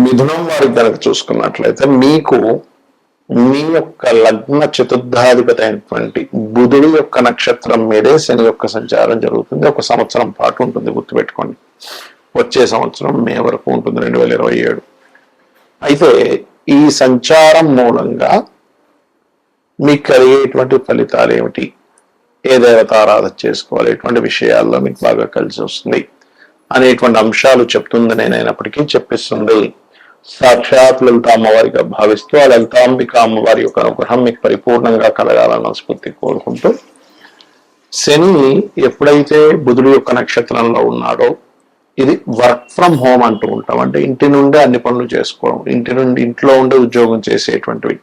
మిథునం వారికి కనుక చూసుకున్నట్లయితే మీకు మీ యొక్క లగ్న చతుర్థాధిపతి అయినటువంటి బుధుడి యొక్క నక్షత్రం మీదే శని యొక్క సంచారం జరుగుతుంది. ఒక సంవత్సరం పాటు ఉంటుంది, గుర్తుపెట్టుకోండి. వచ్చే సంవత్సరం మే వరకు ఉంటుంది, 2027. అయితే ఈ సంచారం మూలంగా మీకు కలిగేటువంటి ఫలితాలు ఏమిటి, ఏ దేవత ఆరాధన చేసుకోవాలి, ఎటువంటి విషయాల్లో మీకు బాగా కలిసి వస్తుంది అనేటువంటి అంశాలు చెప్తుంది. నేనైనప్పటికీ చెప్పిస్తుంది సాక్షాత్ లలిత అమ్మవారిగా భావిస్తూ ఆ లలితాంబిక అమ్మవారి యొక్క అనుగ్రహం మీకు పరిపూర్ణంగా కలగాలన్న స్ఫూర్తి కోరుకుంటూ, శని ఎప్పుడైతే బుధుడు యొక్క నక్షత్రంలో ఉన్నాడో ఇది వర్క్ ఫ్రమ్ హోమ్ అంటూ ఉంటాం. అంటే ఇంటి నుండే అన్ని పనులు చేసుకోవడం, ఇంట్లో ఉండే ఉద్యోగం చేసేటువంటివి.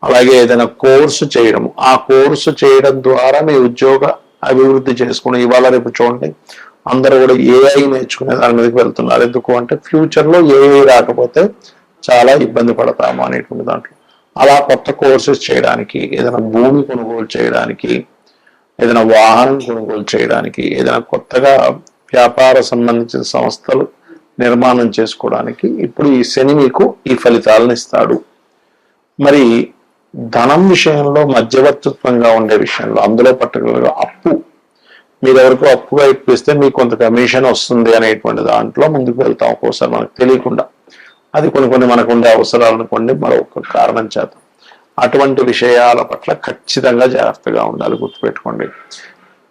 అలాగే ఏదైనా కోర్సు చేయడం, ఆ కోర్సు చేయడం ద్వారా మీ ఉద్యోగ అభివృద్ధి చేసుకుని ఇవాళ రేపు చూడండి అందరూ కూడా ఏఐ నేర్చుకునే దాని మీదకి వెళ్తున్నారు. ఎందుకు అంటే ఫ్యూచర్లో ఏఐ రాకపోతే చాలా ఇబ్బంది పడతాము అనేటువంటి దాంట్లో. అలా కొత్త కోర్సెస్ చేయడానికి, ఏదైనా భూమి కొనుగోలు చేయడానికి, ఏదైనా వాహనం కొనుగోలు చేయడానికి, ఏదైనా కొత్తగా వ్యాపార సంబంధించిన సంస్థలు నిర్మాణం చేసుకోవడానికి ఇప్పుడు ఈ శని మీకు ఈ ఫలితాలను ఇస్తాడు. మరి ధనం విషయంలో మధ్యవర్తిత్వంగా ఉండే విషయంలో, అందులో పర్టికులర్గా అప్పు, మీరు ఎవరికో అప్పుగా ఇప్పిస్తే మీకు కొంత కమిషన్ వస్తుంది అనేటువంటి దాంట్లో ముందుకు వెళ్తాం ఒక్కోసారి మనకు తెలియకుండా. అది కొన్ని మనకు ఉండే అవసరాలను కొన్ని మరొక కారణం చేత. అటువంటి విషయాల పట్ల ఖచ్చితంగా జాగ్రత్తగా ఉండాలి, గుర్తుపెట్టుకోండి.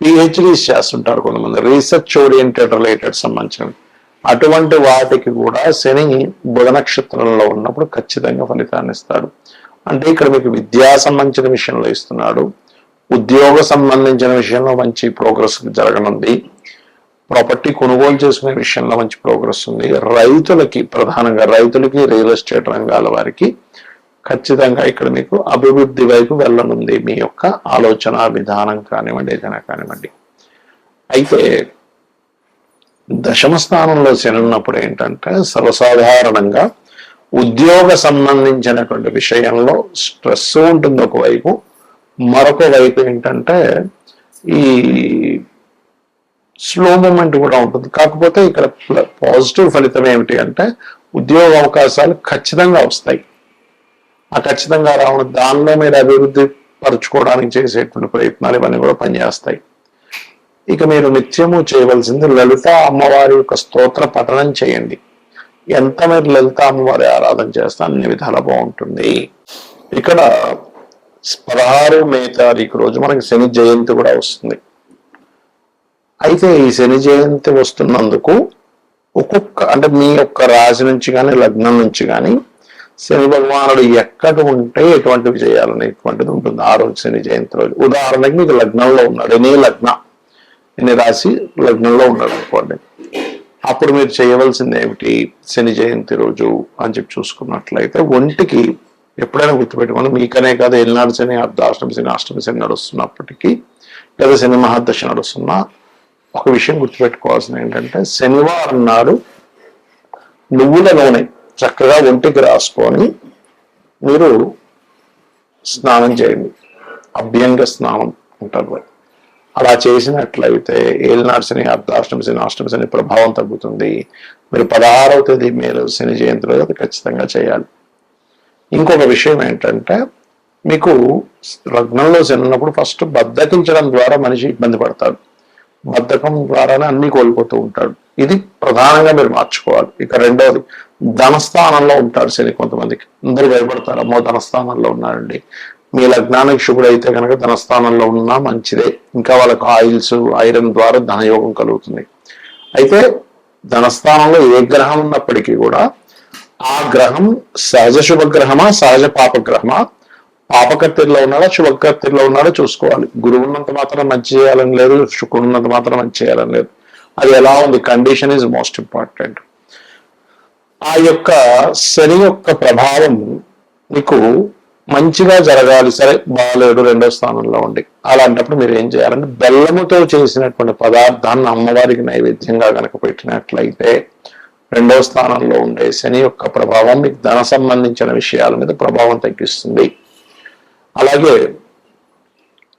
పిహెచ్డీస్ చేస్తుంటారు కొంతమంది, రీసెర్చ్ ఓరియంటెడ్ రిలేటెడ్ సంబంధించినవి. అటువంటి వాటికి కూడా శని బుధ నక్షత్రంలో ఉన్నప్పుడు ఖచ్చితంగా ఫలితాన్ని ఇస్తాడు. అంటే ఇక్కడ మీకు విద్యా సంబంధించిన విషయంలో ఇస్తున్నాడు, ఉద్యోగ సంబంధించిన విషయంలో మంచి ప్రోగ్రెస్ జరగనుంది, ప్రాపర్టీ కొనుగోలు చేసుకునే విషయంలో మంచి ప్రోగ్రెస్ ఉంది. రైతులకి, ప్రధానంగా రైతులకి, రియల్ ఎస్టేట్ రంగాల వారికి ఖచ్చితంగా ఇక్కడ మీకు అభివృద్ధి వైపు వెళ్ళనుంది మీ యొక్క ఆలోచన విధానం కానివ్వండి, ఏదైనా కానివ్వండి. అయితే దశమ స్థానంలో శని ఉన్నప్పుడు ఏంటంటే సర్వసాధారణంగా ఉద్యోగ సంబంధించినటువంటి విషయంలో స్ట్రెస్ ఉంటుంది ఒకవైపు, మరొక వైపు ఏంటంటే ఈ స్లో మూమెంట్ కూడా ఉంటుంది. కాకపోతే ఇక్కడ పాజిటివ్ ఫలితం ఏమిటి అంటే ఉద్యోగ అవకాశాలు ఖచ్చితంగా వస్తాయి. ఆ ఖచ్చితంగా రావడం, దానిలో మీరు అభివృద్ధి పరుచుకోవడానికి చేసేటువంటి ప్రయత్నాలు ఇవన్నీ కూడా పనిచేస్తాయి. ఇక మీరు నిత్యము చేయవలసింది లలిత అమ్మవారి యొక్క స్తోత్ర పఠనం చేయండి. ఎంత మీరు లలిత అమ్మవారి ఆరాధన చేస్తే అన్ని విధాలా బాగుంటుంది. ఇక్కడ 16 మే తారీఖు రోజు మనకి శని జయంతి కూడా వస్తుంది. అయితే ఈ శని జయంతి వస్తున్నందుకు అంటే మీ యొక్క రాశి నుంచి కానీ లగ్నం నుంచి కానీ శని భగవానుడు ఎక్కడ ఉంటే ఎటువంటివి చేయాలనేటువంటిది ఉంటుంది ఆ రోజు శని జయంతి రోజు. ఉదాహరణకి మీకు లగ్నంలో ఉన్నాడు, ఎన్ని రాశి లగ్నంలో ఉన్నాడు అనుకోండి, అప్పుడు మీరు చేయవలసింది ఏమిటి, శని జయంతి రోజు అని చెప్పి చూసుకున్నట్లయితే ఒంటికి ఎప్పుడైనా గుర్తుపెట్టుకోండి, మీకనే కాదు ఏలినాడు శని, అష్టమి శని నడుస్తున్నప్పటికీ, లేదా శని మహాదశ నడుస్తున్నా ఒక విషయం గుర్తుపెట్టుకోవాల్సింది ఏంటంటే శనివారం నాడు నువ్వుల నూనె చక్కగా ఒంటికి రాసుకొని మీరు స్నానం చేయండి. అభ్యంగ స్నానం అంటారు. అలా చేసినట్లయితే ఏలినాడు శని, అష్టమి శని ప్రభావం తగ్గుతుంది. మీరు 16వ తేదీ మీరు శని జయంతి రోజు అది ఖచ్చితంగా చేయాలి. ఇంకొక విషయం ఏంటంటే మీకు లగ్నంలో శని ఉన్నప్పుడు ఫస్ట్ బద్ధకించడం ద్వారా మనిషి ఇబ్బంది పడతాడు, బద్ధకం ద్వారానే అన్ని కోల్పోతూ ఉంటాడు. ఇది ప్రధానంగా మీరు మార్చుకోవాలి. ఇక రెండవది, ధనస్థానంలో ఉంటాడు శని. కొంతమందికి అందరూ భయపడతారు, అమ్మో ధనస్థానంలో ఉన్నాడండి. మీ లగ్నానికి శుభుడు అయితే కనుక ధనస్థానంలో ఉన్నా మంచిదే, ఇంకా వాళ్ళకు ఆయిల్స్, ఐరన్ ద్వారా ధనయోగం కలుగుతుంది. అయితే ధనస్థానంలో ఏ గ్రహం ఉన్నప్పటికీ కూడా ఆ గ్రహం సహజ శుభగ్రహమా, సహజ పాపగ్రహమా, పాపకర్తెల్లో ఉన్నాడా, శుభకర్తెల్లో ఉన్నాడో చూసుకోవాలి. గురువు ఉన్నంత మాత్రం మంచి చేయాలని లేదు, శుక్రుడు ఉన్నంత మాత్రం మంచి చేయాలని లేదు. అది ఎలా ఉంది, కండిషన్ ఈజ్ మోస్ట్ ఇంపార్టెంట్. ఆ యొక్క శని యొక్క ప్రభావం మీకు మంచిగా జరగాలి. సరే బాగాలేడు, 2వ స్థానంలో ఉండి, అలాంటప్పుడు మీరు ఏం చేయాలంటే బెల్లముతో చేసినటువంటి పదార్థాన్ని అమ్మవారికి నైవేద్యంగా కనుక పెట్టినట్లయితే 2వ స్థానంలో ఉండే శని యొక్క ప్రభావం మీకు ధన సంబంధించిన విషయాల మీద ప్రభావం తగ్గిస్తుంది. అలాగే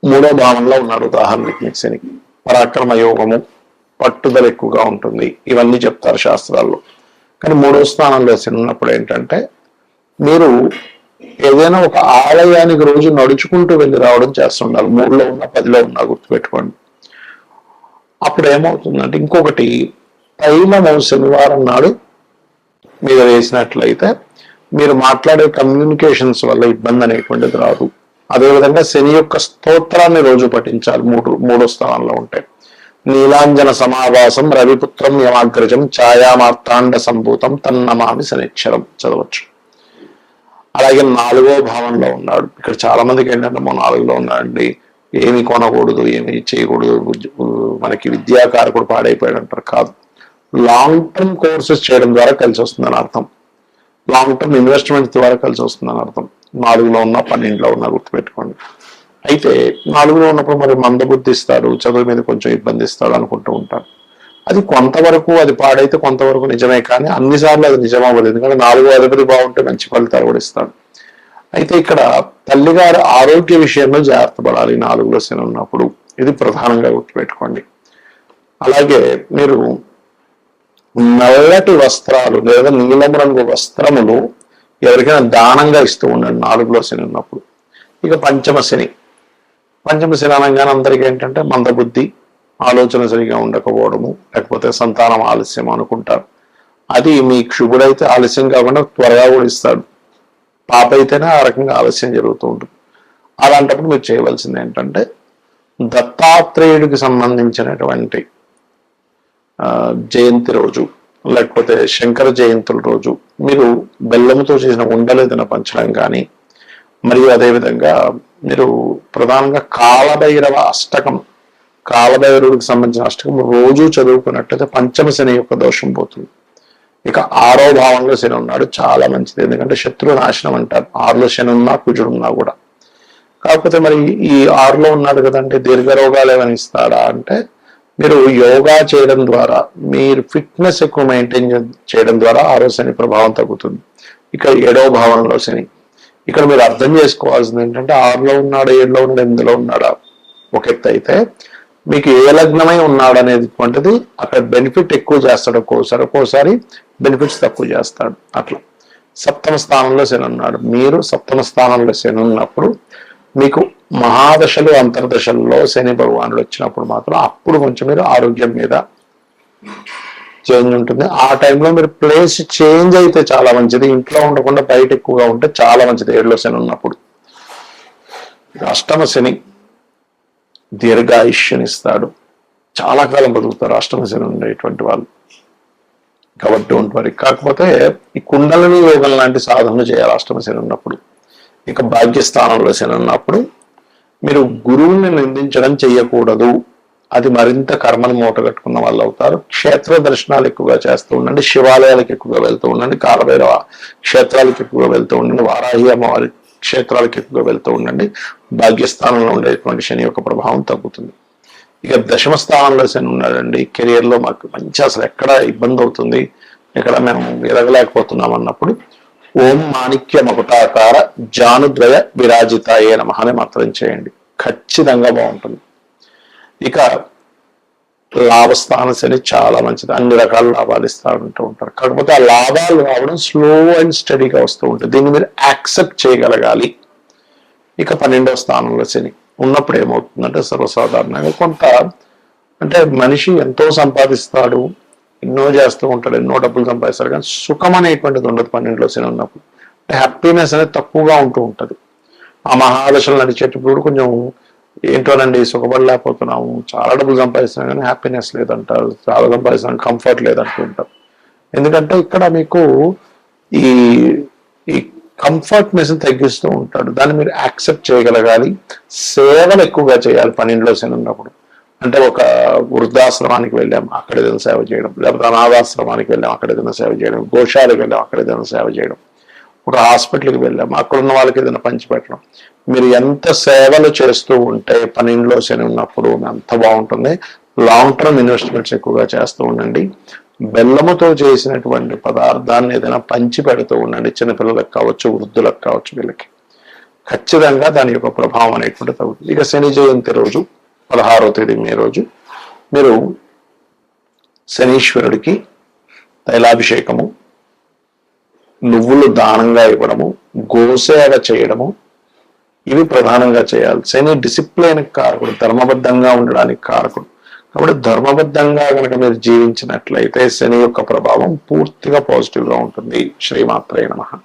3వ భావంలో ఉన్నాడు ఉదాహరణకి మీకు శని, పరాక్రమ యోగము, పట్టుదల ఎక్కువగా ఉంటుంది. ఇవన్నీ చెప్తారు శాస్త్రాల్లో. కానీ 3వ స్థానంలో శని ఉన్నప్పుడు ఏంటంటే మీరు ఏదైనా ఒక ఆలయానికి రోజు నడుచుకుంటూ వెళ్ళి రావడం చేస్తుండాలి. 3లో ఉన్నా 10లో ఉన్నా గుర్తుపెట్టుకోండి. అప్పుడు ఏమవుతుందంటే ఇంకొకటి, తైలము శనివారం నాడు మీరు వేసినట్లయితే మీరు మాట్లాడే కమ్యూనికేషన్స్ వల్ల ఇబ్బంది అనేటువంటిది రాదు. అదేవిధంగా శని యొక్క స్తోత్రాన్ని రోజు పఠించాలి. 3వ స్థానంలో ఉంటాయి. నీలాంజన సమావాసం రవిపుత్రం యమాగ్రజం ఛాయామార్తాండ సంభూతం తన్నమామి శనిక్షరం చదవచ్చు. అలాగే 4వ భావంలో ఉన్నాడు. ఇక్కడ చాలా మందికి ఏంటంటే 4లో ఉన్నాడండి, ఏమి కొనకూడదు, ఏమి చేయకూడదు, మనకి విద్యాకారకుడు పాడైపోయాడు అంటారు. కాదు, లాంగ్ టర్మ్ కోర్సెస్ చేయడం ద్వారా కలిసి వస్తుందని అర్థం. లాంగ్ టర్మ్ ఇన్వెస్ట్మెంట్ ద్వారా కలిసి వస్తుందని అర్థం. 4లో ఉన్నా 12లో ఉన్నా గుర్తుపెట్టుకోండి. అయితే 4లో ఉన్నప్పుడు మరి మందబుద్ధి ఇస్తాడు, చదువు మీద కొంచెం ఇబ్బంది ఇస్తాడు అనుకుంటూ ఉంటారు. అది కొంతవరకు అది పాడైతే కొంతవరకు నిజమే, కానీ అన్నిసార్లు అది నిజం అవ్వదు. ఎందుకంటే 4వ అధిపతి బాగుంటే మంచి ఫలితాలు కూడా ఇస్తాడు. అయితే ఇక్కడ తల్లిగారు ఆరోగ్య విషయంలో జాగ్రత్త పడాలి 4లో శని ఉన్నప్పుడు. ఇది ప్రధానంగా గుర్తుపెట్టుకోండి. అలాగే మీరు నల్లటి వస్త్రాలు లేదా నీలం రంగు వస్త్రములు ఎవరికైనా దానంగా ఇస్తూ ఉండండి 4లో శని ఉన్నప్పుడు. ఇక పంచమ శని అనగానే అందరికీ ఏంటంటే మందబుద్ధి, ఆలోచన సరిగా ఉండకపోవడము, లేకపోతే సంతానం ఆలస్యం అనుకుంటారు. అది మీ క్షుభుడైతే ఆలస్యం కాకుండా త్వరగా కూడా ఇస్తాడు. పాప అయితేనే ఆ రకంగా ఆలస్యం జరుగుతూ ఉంటుంది. అలాంటప్పుడు మీరు చేయవలసింది ఏంటంటే దత్తాత్రేయుడికి సంబంధించినటువంటి జయంతి రోజు, లేకపోతే శంకర జయంతుల రోజు మీరు బెల్లముతో చేసిన ఉండలు ఏదైనా పంచడం కానీ, మరియు అదేవిధంగా మీరు ప్రధానంగా కాలభైరవ అష్టకం, కాలభైరవుడికి సంబంధించిన అష్టకం రోజు చదువుకున్నట్లయితే పంచమ శని యొక్క దోషం పోతుంది. ఇక 6వ భావంలో శని ఉన్నాడు, చాలా మంచిది. ఎందుకంటే శత్రు నాశనం అంటారు 6లో శని ఉన్నా కుజుడు ఉన్నా కూడా. కాకపోతే మరి ఈ 6లో ఉన్నాడు కదంటే దీర్ఘ రోగాలు ఏమైనా ఇస్తాడా అంటే, మీరు యోగా చేయడం ద్వారా, మీరు ఫిట్నెస్ ఎక్కువ మెయింటైన్ చేయడం ద్వారా 6వ శని ప్రభావం తగ్గుతుంది. ఇక 7వ భావంలో శని. ఇక్కడ మీరు అర్థం చేసుకోవాల్సింది ఏంటంటే 6లో ఉన్నాడు, 7లో ఉన్నాడు, 8లో ఉన్నాడా ఒక ఎత్తు అయితే, మీకు ఏ లగ్నమై ఉన్నాడు అనేటువంటిది అక్కడ బెనిఫిట్ ఎక్కువ చేస్తాడు, ఒక్కోసారి బెనిఫిట్స్ తక్కువ చేస్తాడు. అట్లా 7వ స్థానంలో శని ఉన్నాడు. మీరు 7వ స్థానంలో శని ఉన్నప్పుడు మీకు మహాదశలు అంతర్దశల్లో శని భగవానుడు వచ్చినప్పుడు మాత్రం అప్పుడు కొంచెం మీరు ఆరోగ్యం మీద చేంజ్ ఉంటుంది. ఆ టైంలో మీరు ప్లేస్ చేంజ్ అయితే చాలా మంచిది. ఇంట్లో ఉండకుండా బయట ఎక్కువగా ఉంటే చాలా మంచిది 7లో శని ఉన్నప్పుడు. అష్టమ శని దీర్ఘాయుష్యనిస్తాడు, చాలా కాలం బతుకుతారు అష్టమ శని ఉండేటువంటి వాళ్ళు. కాబట్టి ఉంటుంది. కాకపోతే ఈ కుండలిని యోగం లాంటి సాధనలు చేయాలి అష్టమ శని ఉన్నప్పుడు. ఇక భాగ్యస్థానంలో శని ఉన్నప్పుడు మీరు గురువుని నిందించడం చెయ్యకూడదు. అది మరింత కర్మను మూటగట్టుకున్న వాళ్ళు అవుతారు. క్షేత్ర దర్శనాలు ఎక్కువగా చేస్తూ ఉండండి, శివాలయాలకు ఎక్కువగా వెళ్తూ ఉండండి, కాలభైరవ క్షేత్రాలకు ఎక్కువగా వెళ్తూ ఉండండి, వారాహి అమ్మవారి క్షేత్రాలకు ఎక్కువగా వెళ్తూ ఉండండి. భాగ్యస్థానంలో ఉండేటువంటి శని యొక్క ప్రభావం తగ్గుతుంది. ఇక 10వ స్థానంలో శని ఉన్నాడండి. కెరియర్ లో మాకు మంచి అసలు ఎక్కడ ఇబ్బంది అవుతుంది, ఎక్కడ మేము ఎదగలేకపోతున్నాం అన్నప్పుడు ఓం మాణిక్య మకుటాకార జానుద్వయ విరాజితాయే నమః అనే మంత్రం చేయండి, ఖచ్చితంగా బాగుంటుంది. ఇక లాభస్థాన శని చాలా మంచిది, అన్ని రకాల లాభాలు ఇస్తూ ఉంటారు. కాకపోతే ఆ లాభాలు రావడం స్లో అండ్ స్టడీగా వస్తూ ఉంటుంది, దీన్ని మీరు యాక్సెప్ట్ చేయగలగాలి. ఇక 12వ స్థానంలో శని ఉన్నప్పుడు ఏమవుతుందంటే సర్వసాధారణంగా కొంత అంటే మనిషి ఎంతో సంపాదిస్తాడు, ఎన్నో చేస్తూ ఉంటాడు, ఎన్నో డబ్బులు సంపాదిస్తాడు, కానీ సుఖం అనేటువంటిది ఉండదు 12లో శని ఉన్నప్పుడు. హ్యాపీనెస్ అనేది తక్కువగా ఉంటూ ఉంటుంది. ఆ మహాదశలు నడిచేటప్పుడు కొంచెం ఏంటోనండి సుఖపడలేకపోతున్నాము, చాలా డబ్బులు సంపాదిస్తున్నాం కానీ హ్యాపీనెస్ లేదంటారు, చాలా సంపాదిస్తున్నాం కంఫర్ట్ లేదంటూ ఉంటారు. ఎందుకంటే ఇక్కడ మీకు ఈ కంఫర్ట్నెస్ తగ్గిస్తూ ఉంటాడు. దాన్ని మీరు యాక్సెప్ట్ చేయగలగాలి. సేవలు ఎక్కువగా చేయాలి 12లో శని ఉన్నప్పుడు. అంటే ఒక వృద్ధాశ్రమానికి వెళ్ళాం అక్కడ ఏదైనా సేవ చేయడం, లేకపోతే అనాథాశ్రమానికి వెళ్ళాం అక్కడ ఏదైనా సేవ చేయడం, గోశాలకు వెళ్ళాం అక్కడ ఏదైనా సేవ చేయడం, ఒక హాస్పిటల్కి వెళ్ళాం అక్కడ ఉన్న వాళ్ళకి ఏదైనా పంచిపెట్టడం. మీరు ఎంత సేవలు చేస్తూ ఉంటే 12లో శని ఉన్నప్పుడు అంత బాగుంటుంది. లాంగ్ టర్మ్ ఇన్వెస్ట్మెంట్స్ ఎక్కువగా చేస్తూ ఉండండి. బెల్లముతో చేసినటువంటి పదార్థాన్ని ఏదైనా పంచి పెడుతూ ఉండండి, చిన్నపిల్లలకు కావచ్చు, వృద్ధులకు కావచ్చు, వీళ్ళకి ఖచ్చితంగా దాని యొక్క ప్రభావం అనేటువంటి తగ్గుతుంది. ఇక శని జయంతి రోజు 16వ తేదీ మే రోజు మీరు శనీశ్వరుడికి తైలాభిషేకము, నువ్వులు దానంగా ఇవ్వడము, గోసేవ చేయడము, ఇవి ప్రధానంగా చేయాలి. శని డిసిప్లిన్ కారకుడు, ధర్మబద్ధంగా ఉండడానికి కారకుడు. కాబట్టి ధర్మబద్ధంగా కనుక మీరు జీవించినట్లయితే శని యొక్క ప్రభావం పూర్తిగా పాజిటివ్ గా ఉంటుంది. శ్రీమాత్రే నమః.